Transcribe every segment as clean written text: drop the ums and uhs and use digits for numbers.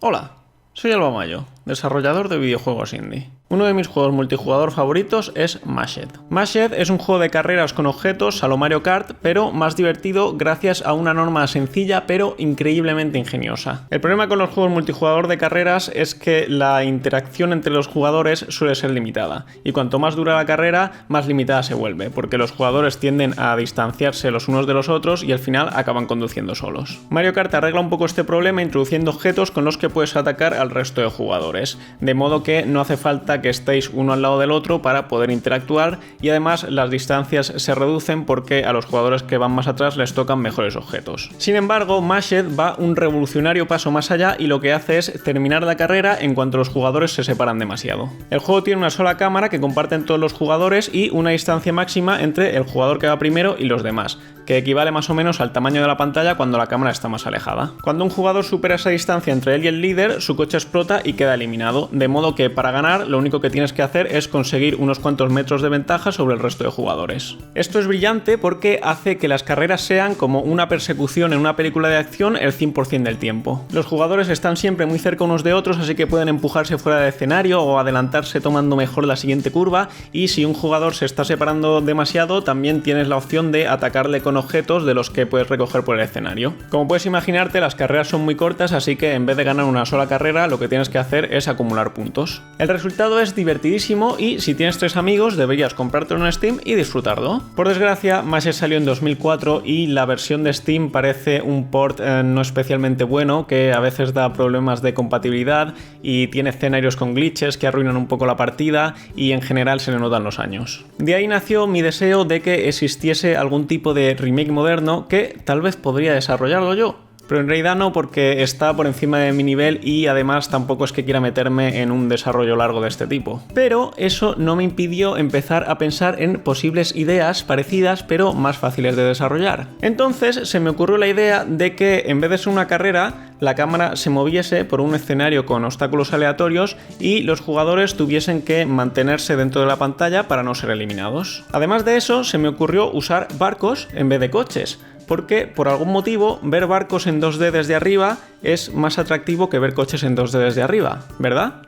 Hola, soy Alba Mayo, desarrollador de videojuegos indie. Uno de mis juegos multijugador favoritos es Mashed. Mashed es un juego de carreras con objetos a lo Mario Kart, pero más divertido gracias a una norma sencilla pero increíblemente ingeniosa. El problema con los juegos multijugador de carreras es que la interacción entre los jugadores suele ser limitada, y cuanto más dura la carrera, más limitada se vuelve, porque los jugadores tienden a distanciarse los unos de los otros y al final acaban conduciendo solos. Mario Kart arregla un poco este problema introduciendo objetos con los que puedes atacar al resto de jugadores, de modo que no hace falta que estéis uno al lado del otro para poder interactuar, y además las distancias se reducen porque a los jugadores que van más atrás les tocan mejores objetos. Sin embargo, Mashed va un revolucionario paso más allá y lo que hace es terminar la carrera en cuanto los jugadores se separan demasiado. El juego tiene una sola cámara que comparten todos los jugadores y una distancia máxima entre el jugador que va primero y los demás, que equivale más o menos al tamaño de la pantalla cuando la cámara está más alejada. Cuando un jugador supera esa distancia entre él y el líder, su coche explota y queda eliminado, de modo que para ganar lo único que tienes que hacer es conseguir unos cuantos metros de ventaja sobre el resto de jugadores. Esto es brillante porque hace que las carreras sean como una persecución en una película de acción el 100% del tiempo. Los jugadores están siempre muy cerca unos de otros, así que pueden empujarse fuera del escenario o adelantarse tomando mejor la siguiente curva, y si un jugador se está separando demasiado, también tienes la opción de atacarle con objetos de los que puedes recoger por el escenario. Como puedes imaginarte, las carreras son muy cortas, así que en vez de ganar una sola carrera, lo que tienes que hacer es acumular puntos. El resultado es divertidísimo y si tienes 3 amigos deberías comprártelo en Steam y disfrutarlo. Por desgracia, Mashed salió en 2004 y la versión de Steam parece un port no especialmente bueno, que a veces da problemas de compatibilidad y tiene escenarios con glitches que arruinan un poco la partida y en general se le notan los años. De ahí nació mi deseo de que existiese algún tipo de remake moderno que tal vez podría desarrollarlo yo. Pero en realidad no, porque está por encima de mi nivel y además tampoco es que quiera meterme en un desarrollo largo de este tipo. Pero eso no me impidió empezar a pensar en posibles ideas parecidas pero más fáciles de desarrollar. Entonces se me ocurrió la idea de que en vez de ser una carrera, la cámara se moviese por un escenario con obstáculos aleatorios y los jugadores tuviesen que mantenerse dentro de la pantalla para no ser eliminados. Además de eso, se me ocurrió usar barcos en vez de coches, porque por algún motivo ver barcos en 2D desde arriba es más atractivo que ver coches en 2D desde arriba, ¿verdad?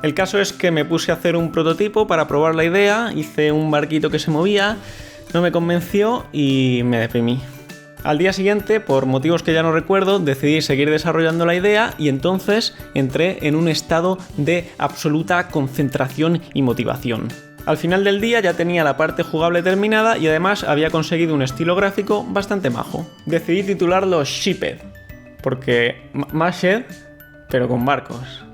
El caso es que me puse a hacer un prototipo para probar la idea, hice un barquito que se movía, no me convenció y me deprimí. Al día siguiente, por motivos que ya no recuerdo, decidí seguir desarrollando la idea y entonces entré en un estado de absoluta concentración y motivación. Al final del día ya tenía la parte jugable terminada y además había conseguido un estilo gráfico bastante majo. Decidí titularlo Shipped, porque Mashed, pero con barcos.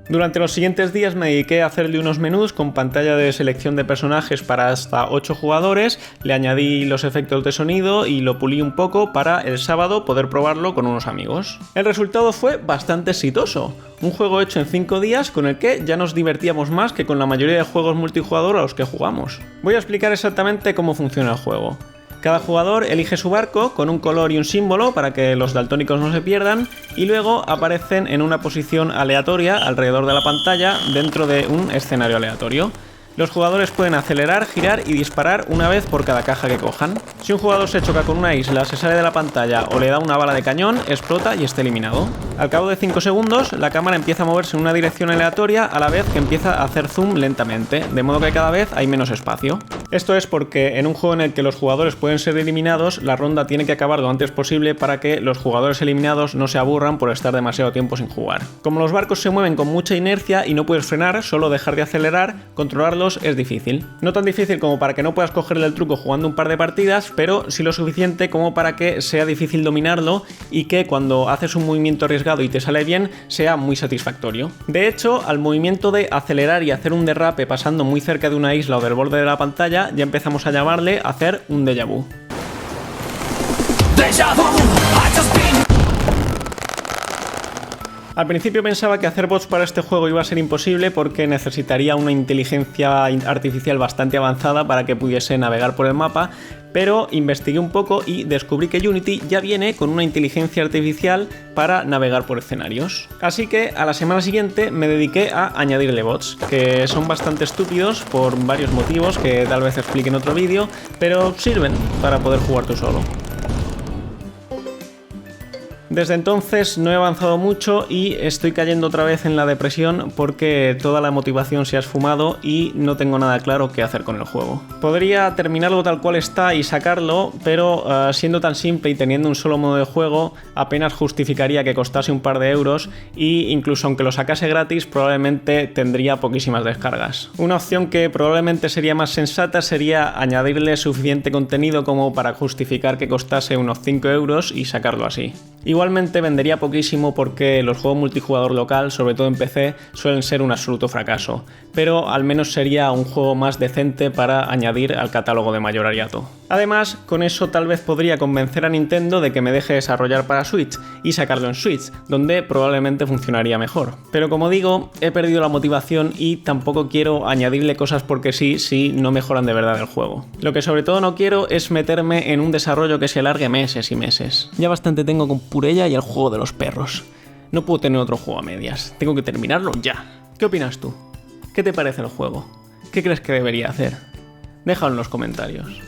Durante los siguientes días me dediqué a hacerle unos menús con pantalla de selección de personajes para hasta 8 jugadores, le añadí los efectos de sonido y lo pulí un poco para el sábado poder probarlo con unos amigos. El resultado fue bastante exitoso, un juego hecho en 5 días con el que ya nos divertíamos más que con la mayoría de juegos multijugador a los que jugamos. Voy a explicar exactamente cómo funciona el juego. Cada jugador elige su barco con un color y un símbolo para que los daltónicos no se pierdan y luego aparecen en una posición aleatoria alrededor de la pantalla dentro de un escenario aleatorio. Los jugadores pueden acelerar, girar y disparar una vez por cada caja que cojan. Si un jugador se choca con una isla, se sale de la pantalla o le da una bala de cañón, explota y está eliminado. Al cabo de 5 segundos, la cámara empieza a moverse en una dirección aleatoria a la vez que empieza a hacer zoom lentamente, de modo que cada vez hay menos espacio. Esto es porque en un juego en el que los jugadores pueden ser eliminados, la ronda tiene que acabar lo antes posible para que los jugadores eliminados no se aburran por estar demasiado tiempo sin jugar. Como los barcos se mueven con mucha inercia y no puedes frenar, solo dejar de acelerar, controlarlos es difícil. No tan difícil como para que no puedas cogerle el truco jugando un par de partidas, pero sí lo suficiente como para que sea difícil dominarlo y que cuando haces un movimiento arriesgado y te sale bien, sea muy satisfactorio. De hecho, al movimiento de acelerar y hacer un derrape pasando muy cerca de una isla o del borde de la pantalla, ya empezamos a llamarle hacer un déjà vu. Al principio pensaba que hacer bots para este juego iba a ser imposible porque necesitaría una inteligencia artificial bastante avanzada para que pudiese navegar por el mapa, pero investigué un poco y descubrí que Unity ya viene con una inteligencia artificial para navegar por escenarios. Así que a la semana siguiente me dediqué a añadirle bots, que son bastante estúpidos por varios motivos que tal vez explique en otro vídeo, pero sirven para poder jugar tú solo. Desde entonces no he avanzado mucho y estoy cayendo otra vez en la depresión porque toda la motivación se ha esfumado y no tengo nada claro qué hacer con el juego. Podría terminarlo tal cual está y sacarlo, pero siendo tan simple y teniendo un solo modo de juego, apenas justificaría que costase un par de euros y incluso aunque lo sacase gratis probablemente tendría poquísimas descargas. Una opción que probablemente sería más sensata sería añadirle suficiente contenido como para justificar que costase unos 5 euros y sacarlo así. Igualmente vendería poquísimo porque los juegos multijugador local, sobre todo en PC, suelen ser un absoluto fracaso, pero al menos sería un juego más decente para añadir al catálogo de mayorariato. Además, con eso tal vez podría convencer a Nintendo de que me deje desarrollar para Switch y sacarlo en Switch, donde probablemente funcionaría mejor. Pero como digo, he perdido la motivación y tampoco quiero añadirle cosas porque sí, si no mejoran de verdad el juego. Lo que sobre todo no quiero es meterme en un desarrollo que se alargue meses y meses. Ya bastante tengo con Purella y el juego de los perros. No puedo tener otro juego a medias, tengo que terminarlo ya. ¿Qué opinas tú? ¿Qué te parece el juego? ¿Qué crees que debería hacer? Déjalo en los comentarios.